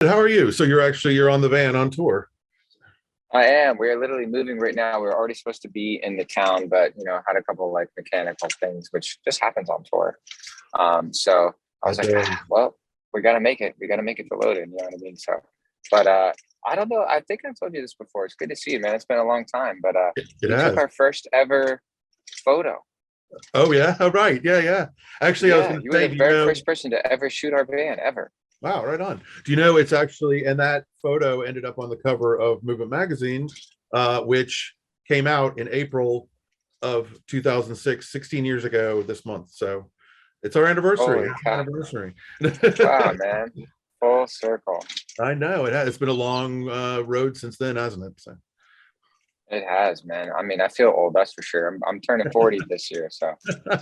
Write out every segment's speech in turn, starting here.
How are you? So you're on the van on tour. I am. We're literally moving right now. We're already supposed to be in the town, but had a couple like mechanical things, which just happens on tour. So I was That like, does. well, we gotta make it. We gotta make it to Loaded. You know what I mean? So, but I don't know. I think I've told you this before. It's good to see you, man. It's been a long time. But It we took has. our first ever photo. Oh yeah. Oh right. Yeah, yeah. Actually, I was Yeah, going to you were say, the do you very know? first person to ever shoot our band ever. Wow, right on. Do you know it's actually, and that photo ended up on the cover of Movement Magazine, which came out in April of 2006, 16 years ago this month. So it's our anniversary. Holy Happy cow! anniversary. Wow, man, full circle. I know it has. It's been a long road since then, hasn't it? So. It has, man. I mean, I feel old, that's for sure. I'm turning 40 this year, so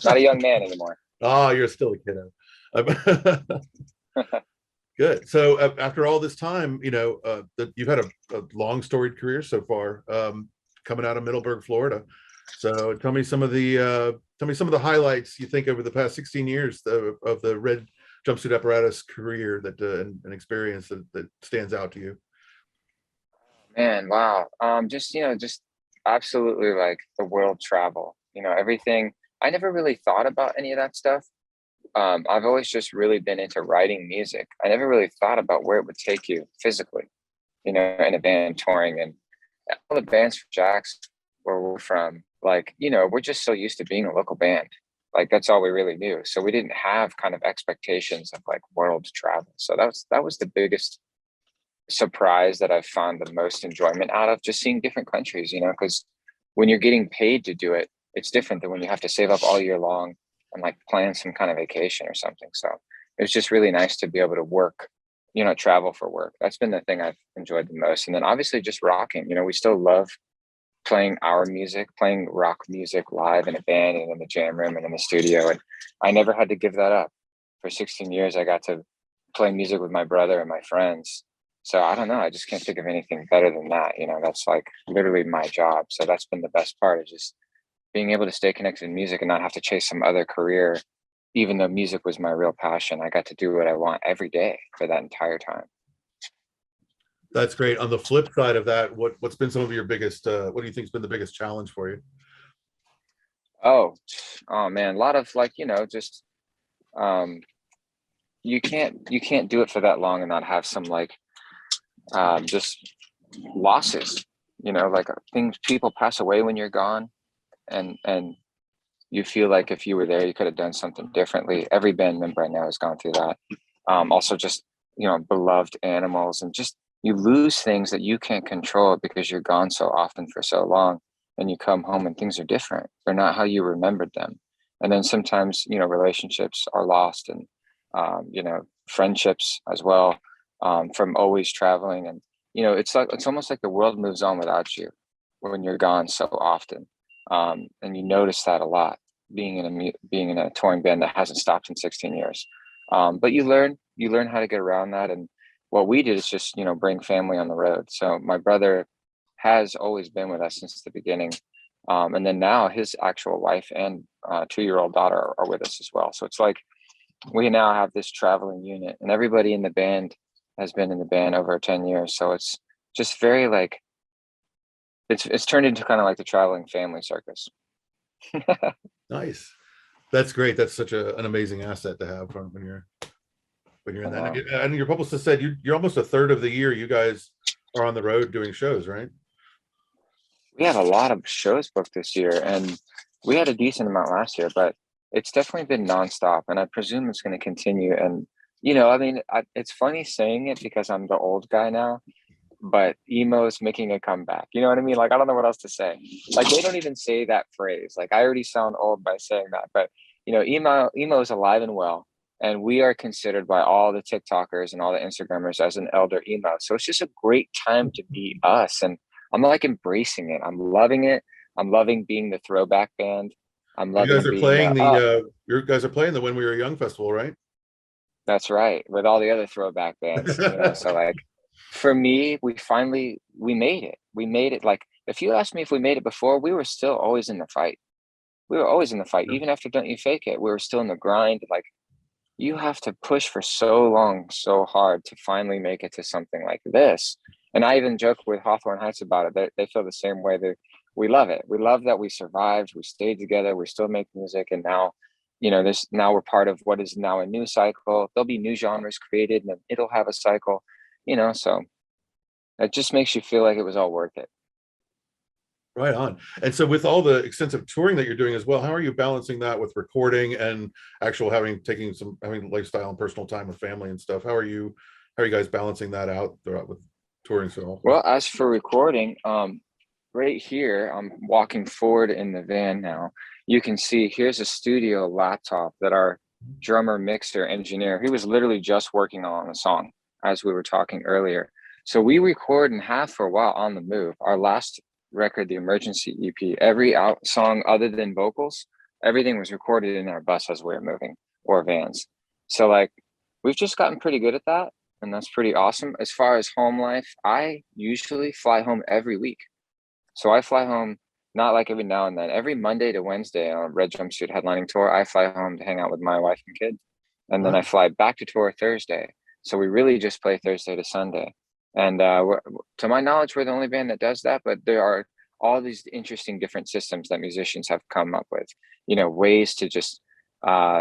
not a young man anymore. Oh, you're still a kiddo. Good. So after all this time, you've had a long storied career so far, coming out of Middleburg, Florida. So tell me some of the highlights you think over the past 16 years of the Red Jumpsuit Apparatus career that an experience that stands out to you. Man, wow. Just absolutely like the world travel. Everything. I never really thought about any of that stuff. I've always just really been into writing music. I never really thought about where it would take you physically, in a band touring and all the bands from Jax where we're from, like, we're just so used to being a local band. Like that's all we really knew. So we didn't have kind of expectations of like world travel. So that was the biggest surprise that I've found the most enjoyment out of just seeing different countries, because when you're getting paid to do it, it's different than when you have to save up all year long and like plan some kind of vacation or something. So it was just really nice to be able to work, travel for work. That's been the thing I've enjoyed the most. And then obviously just rocking, we still love playing our music, playing rock music live in a band and in the jam room and in the studio. And I never had to give that up. For 16 years, I got to play music with my brother and my friends. So I don't know. I just can't think of anything better than that. That's like literally my job. So that's been the best part is just being able to stay connected to music and not have to chase some other career. Even though music was my real passion, I got to do what I want every day for that entire time. That's great. On the flip side of that, what's been some of your biggest what do you think's been the biggest challenge for you? Oh, oh man, a lot of like, just um you can't do it for that long and not have some like just losses, like things people pass away when you're gone and you feel like if you were there you could have done something differently. Every band member I know has gone through that. Also just beloved animals and just you lose things that you can't control because you're gone so often for so long and you come home and things are different, they're not how you remembered them. And then sometimes relationships are lost and friendships as well, from always traveling. And it's almost like the world moves on without you when you're gone so often. And you notice that a lot being in a touring band that hasn't stopped in 16 years. But you learn how to get around that. And what we did is just bring family on the road. So my brother has always been with us since the beginning. And then now his actual wife and 2-year-old daughter are with us as well. So it's like we now have this traveling unit and everybody in the band has been in the band over 10 years. So it's just very like it's turned into kind of like the traveling family circus. Nice. That's great. That's such an amazing asset to have when you're in that. Uh, And your publicist said you're almost a third of the year you guys are on the road doing shows, right? we have a lot of shows booked this year and we had a decent amount last year, but it's definitely been nonstop and I presume it's going to continue. And I mean, it's funny saying it because I'm the old guy now, but emo is making a comeback. You know what I mean? Like, I don't know what else to say. Like, they don't even say that phrase. Like, I already sound old by saying that, but emo is alive and well. And we are considered by all the TikTokers and all the Instagrammers as an elder emo. So it's just a great time to be us. And I'm like embracing it. I'm loving it. I'm loving being the throwback band. I'm You guys loving are being playing the you guys are playing the When We Were Young festival, right? that's right, with all the other throwback bands, so like for me, we made it. We made it. Like if you asked me if we made it before, we were still always in the fight. We were always in the fight. Even after Don't You Fake It, we were still in the grind. Like you have to push for so long, so hard to finally make it to something like this. And I even joke with Hawthorne Heights about it. They feel the same way. That we love it. We love that we survived. We stayed together. We still make music, and now, this now we're part of what is now a new cycle. There'll be new genres created, and then it'll have a cycle. So it just makes you feel like it was all worth it. Right on. And so with all the extensive touring that you're doing as well, how are you balancing that with recording and actual having lifestyle and personal time with family and stuff? How are you guys balancing that out throughout with touring so often? Well, as for recording, right here, I'm walking forward in the van now. You can see here's a studio laptop that our drummer, mixer, engineer, he was literally just working on a song as we were talking earlier. So we record and have for a while on the move. Our last record, the Emergency EP, every out song other than vocals, everything was recorded in our bus as we were moving, or vans. So like we've just gotten pretty good at that, and that's pretty awesome. As far as home life, I usually fly home every week. So I fly home not like every now and then. Every Monday to Wednesday on a Red Jumpsuit headlining tour, I fly home to hang out with my wife and kids. And then I fly back to tour Thursday. So we really just play Thursday to Sunday. And to my knowledge, we're the only band that does that. But there are all these interesting different systems that musicians have come up with, ways to just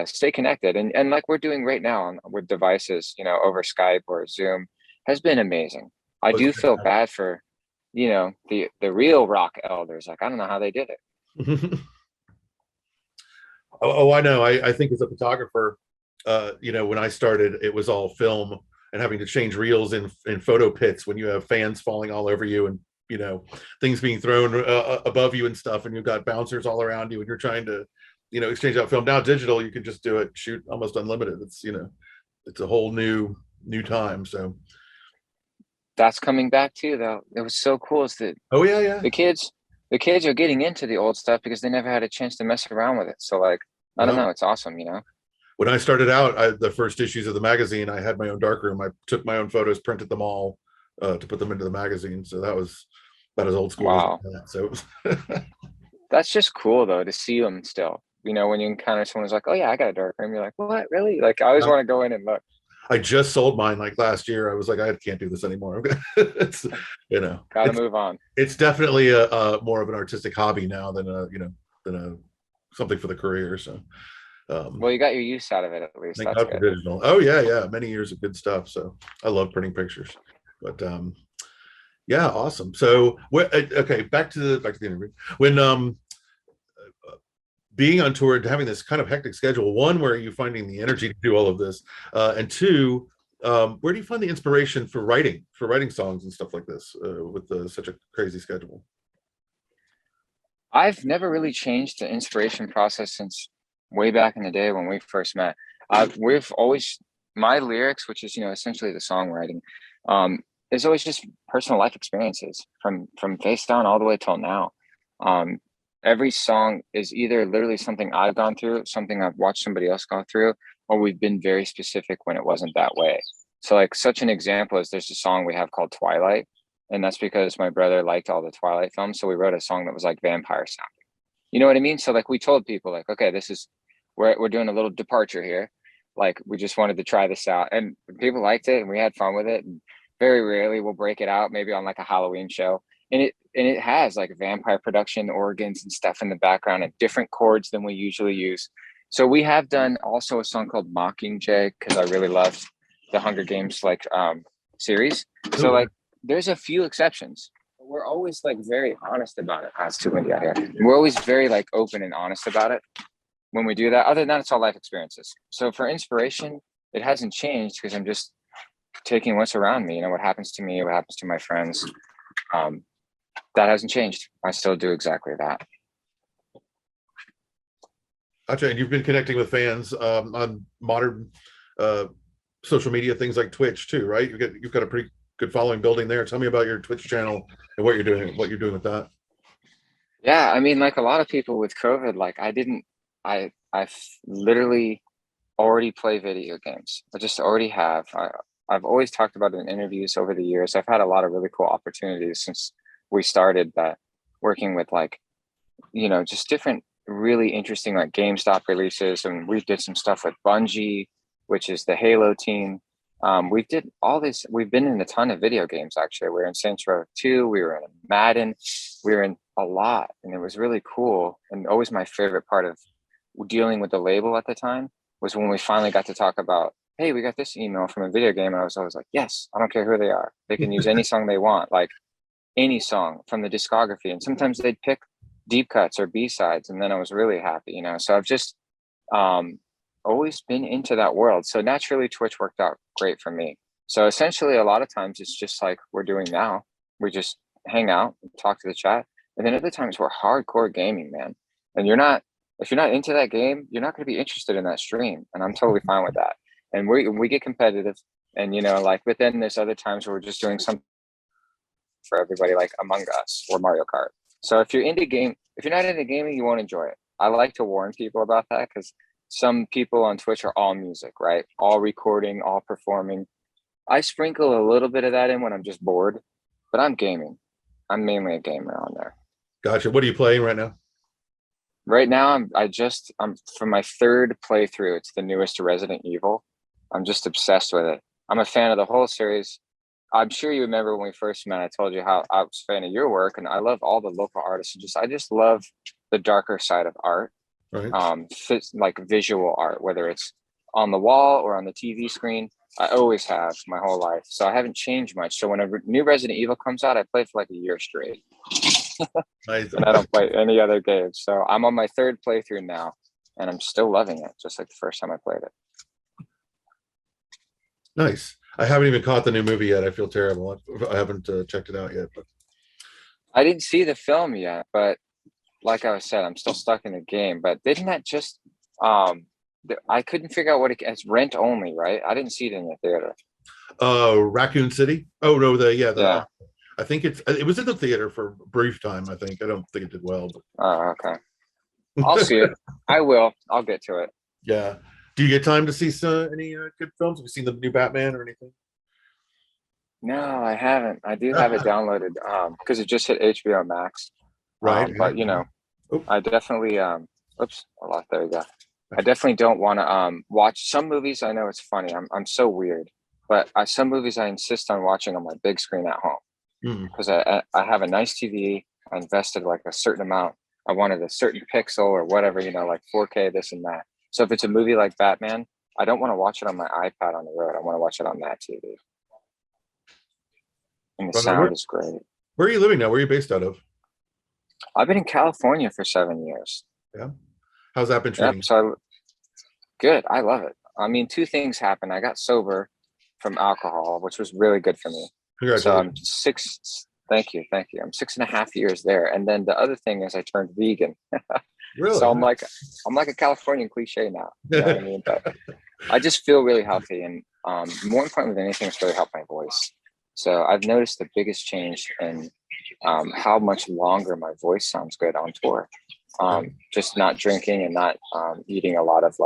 stay connected. And like we're doing right now with devices, over Skype or Zoom has been amazing. I do feel bad for the real rock elders. Like, I don't know how they did it. I know. I think as a photographer, when I started, it was all film and having to change reels in photo pits when you have fans falling all over you and things being thrown above you and stuff, and you've got bouncers all around you and you're trying to exchange out film. Now digital, you can just do it, shoot almost unlimited. It's it's a whole new time. So that's coming back too, though. It was so cool is that yeah the kids are getting into the old stuff because they never had a chance to mess around with it. So like, I don't know, it's awesome. When I started out, the first issues of the magazine, I had my own darkroom. I took my own photos, printed them all to put them into the magazine. So that was about as old school wow. as that. So That's just cool though, to see them still. When you encounter someone who's like, oh yeah, I got a darkroom, you're like, what, really? Like, I always want to go in and look. I just sold mine like last year. I was like, I can't do this anymore. It's Gotta move on. It's definitely a more of an artistic hobby now than a something for the career. So well, you got your use out of it at least. That's good. Digital. Oh yeah, many years of good stuff. So I love printing pictures. But yeah, awesome. So okay, back to the interview. When being on tour and having this kind of hectic schedule, one, where are you finding the energy to do all of this? And two, where do you find the inspiration for writing songs and stuff like this with such a crazy schedule? I've never really changed the inspiration process since way back in the day when we first met. We've always, my lyrics, which is essentially the songwriting, is always just personal life experiences from face down all the way till now. Every song is either literally something I've gone through, something I've watched somebody else go through, or we've been very specific when it wasn't that way. So like such an example is there's a song we have called Twilight. And that's because my brother liked all the Twilight films. So we wrote a song that was like vampire sounding. You know what I mean? So like we told people like, okay, this is, we're doing a little departure here. Like we just wanted to try this out. And people liked it and we had fun with it. And very rarely we'll break it out, maybe on like a Halloween show. And it has like vampire production, organs and stuff in the background and different chords than we usually use. So we have done also a song called Mockingjay because I really loved the Hunger Games like series. So like there's a few exceptions. We're always like very honest about it. It's too windy out here. We're always very like open and honest about it when we do that. Other than that, it's all life experiences. So for inspiration, it hasn't changed because I'm just taking what's around me. What happens to me, what happens to my friends. That hasn't changed. I still do exactly that. Gotcha. And you've been connecting with fans on modern social media, things like Twitch too, right? You've got a pretty good following building there. Tell me about your Twitch channel and what you're doing with that. Yeah, I mean, like a lot of people with COVID, like I've literally already play video games. I just already have. I've always talked about it in interviews over the years. I've had a lot of really cool opportunities since we started that, working with like, just different really interesting like GameStop releases. And we did some stuff with Bungie. which is the Halo team. We did all this. We've been in a ton of video games, actually. We were in Saints Row 2, we were in Madden, we were in a lot, and it was really cool. And always my favorite part of dealing with the label at the time was when we finally got to talk about, hey, we got this email from a video game. And I was always like, yes, I don't care who they are. They can use any song they want, like any song from the discography. And sometimes they'd pick deep cuts or B-sides. And then I was really happy, So I've just always been into that world. So naturally, Twitch worked out great for me. So essentially, a lot of times it's just like we're doing now. We just hang out, talk to the chat. And then other times we're hardcore gaming, man. And if you're not into that game, you're not going to be interested in that stream. And I'm totally fine with that. And we get competitive. And, but then there's other times where we're just doing something for everybody, like Among Us or Mario Kart. So if you're not into gaming, you won't enjoy it. I like to warn people about that because some people on Twitch are all music, right? All recording, all performing. I sprinkle a little bit of that in when I'm just bored, but I'm gaming. I'm mainly a gamer on there. Gotcha. What are you playing right now? Right now, I'm for my third playthrough. It's the newest Resident Evil. I'm just obsessed with it. I'm a fan of the whole series. I'm sure you remember when we first met, I told you how I was a fan of your work, and I love all the local artists. I just love the darker side of art, right. Like visual art, whether it's on the wall or on the TV screen. I always have my whole life, so I haven't changed much. So when a new Resident Evil comes out, I play for like a year straight. Nice. And I don't play any other games. So I'm on my third playthrough now, and I'm still loving it, just like the first time I played it. Nice. I haven't even caught the new movie yet. I feel terrible. I haven't checked it out yet. But I didn't see the film yet, but like I said, I'm still stuck in the game. But didn't that just I couldn't figure out it's rent only, right? I didn't see it in the theater. Raccoon City. Oh no, yeah. I think it was in the theater for a brief time. I think I don't think it did well. But... Oh, okay. I'll see it. I will. I'll get to it. Yeah. Do you get time to see any good films? Have you seen the new Batman or anything? No, I haven't. I do have it downloaded because it just hit HBO Max. Right. But I definitely oops, I lost. There you go. I definitely don't want to watch some movies. I know it's funny. I'm so weird, but some movies I insist on watching on my big screen at home because I have a nice TV. I invested like a certain amount. I wanted a certain pixel or whatever, like 4K, this and that. So if it's a movie like Batman, I don't want to watch it on my iPad on the road. I want to watch it on that TV. And the sound is great. Where are you living now? Where are you based out of? I've been in California for 7 years. Yeah. How's that been treating? Good. I love it. I mean, two things happened. I got sober from alcohol, which was really good for me. Congratulations. So thank you. I'm 6.5 years there. And then the other thing is I turned vegan. Really? So I'm like a Californian cliche now. You know what I mean? But I just feel really healthy. And more importantly than anything, it's really helped my voice. So I've noticed the biggest change in how much longer my voice sounds good on tour. Just not drinking and not eating a lot of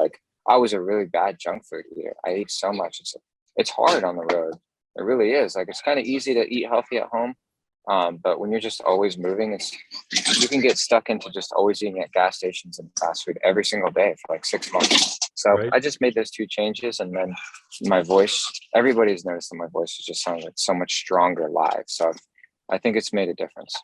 I was a really bad junk food eater. I ate so much. It's hard on the road. It really is. It's kind of easy to eat healthy at home. But when you're just always moving, you can get stuck into just always eating at gas stations and fast food every single day for 6 months. So right. I just made those two changes, and then my voice, everybody's noticed that my voice just sounds so much stronger live. So I think it's made a difference.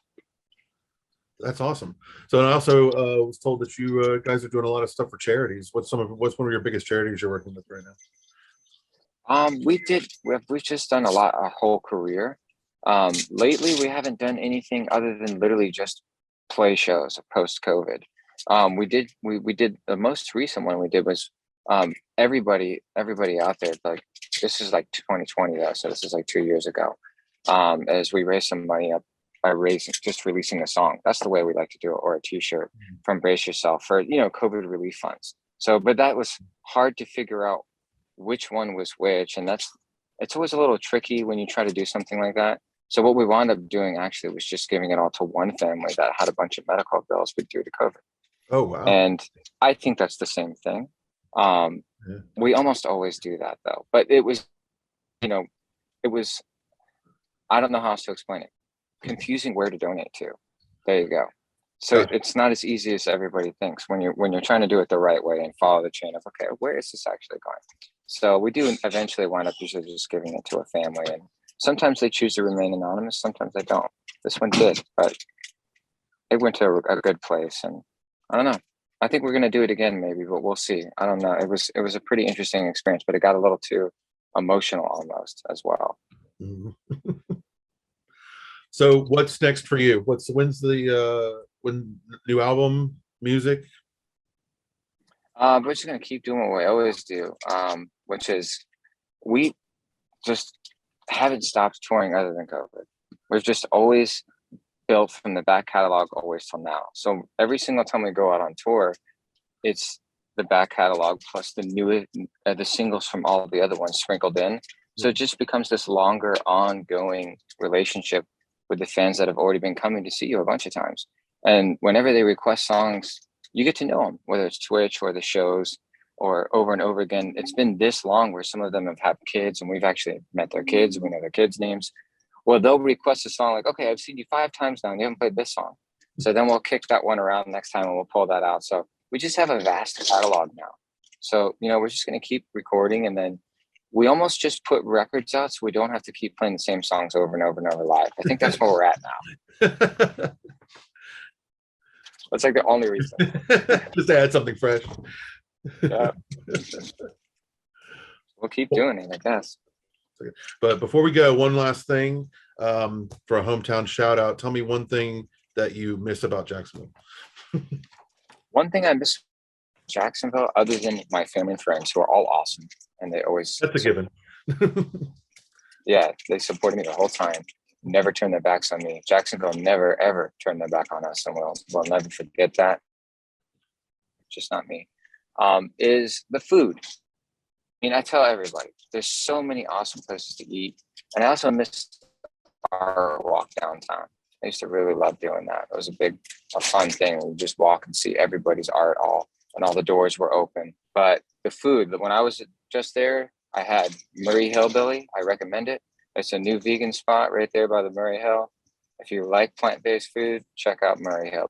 That's awesome. So I also was told that you guys are doing a lot of stuff for charities. What's one of your biggest charities you're working with right now? We've just done our whole career. Lately we haven't done anything other than literally just play shows post COVID. We did the most recent one we did was everybody out there, this is 2020 though, so this is 2 years ago. As we raised some money up by releasing a song. That's the way we like to do it, or a t-shirt from Brace Yourself for COVID relief funds. So but that was hard to figure out which one was which, and it's always a little tricky when you try to do something like that. So what we wound up doing actually was just giving it all to one family that had a bunch of medical bills due to COVID. Oh, wow. And I think that's the same thing. We almost always do that though, but it was, I don't know how else to explain it. Confusing where to donate to. There you go. So it's not as easy as everybody thinks when you're trying to do it the right way and follow the chain of, okay, where is this actually going? So we do eventually wind up usually just giving it to a family, and sometimes they choose to remain anonymous, sometimes they don't. This one did, but it went to a good place, and I don't know. I think we're gonna do it again, maybe, but we'll see. I don't know. It was a pretty interesting experience, but it got a little too emotional almost as well. Mhm. So what's next for you? When's the when new album music? We're just gonna keep doing what we always do, which is we just haven't stopped touring other than COVID. We've just always built from the back catalog always till now. So every single time we go out on tour, it's the back catalog plus the singles from all the other ones sprinkled in. So it just becomes this longer ongoing relationship with the fans that have already been coming to see you a bunch of times. And whenever they request songs, you get to know them, whether it's Twitch or the shows or over and over again. It's been this long where some of them have had kids and we've actually met their kids. We know their kids' names. Well, they'll request a song like, okay, I've seen you 5 times now and you haven't played this song. So then we'll kick that one around next time and we'll pull that out. So we just have a vast catalog now. So, we're just going to keep recording, and then we almost just put records out so we don't have to keep playing the same songs over and over and over live. I think that's where we're at now. That's like the only reason. Just to add something fresh. Yeah. We'll keep doing it, I guess. But before we go, one last thing for a hometown shout out. Tell me one thing that you miss about Jacksonville. One thing I miss Jacksonville, other than my family and friends who are all awesome, and they always That's a given. Yeah, they supported me the whole time. Never turned their backs on me. Jacksonville never ever turned their back on us, and we'll never forget that. Just not me. Is the food. I tell everybody there's so many awesome places to eat, and I also miss our walk downtown. I used to really love doing that. It was a fun thing. We just walk and see everybody's art and all the doors were open. But the food, when I was just there, I had Murray Hillbilly. I recommend it. It's a new vegan spot right there by the Murray Hill. If you like plant-based food, check out Murray Hill.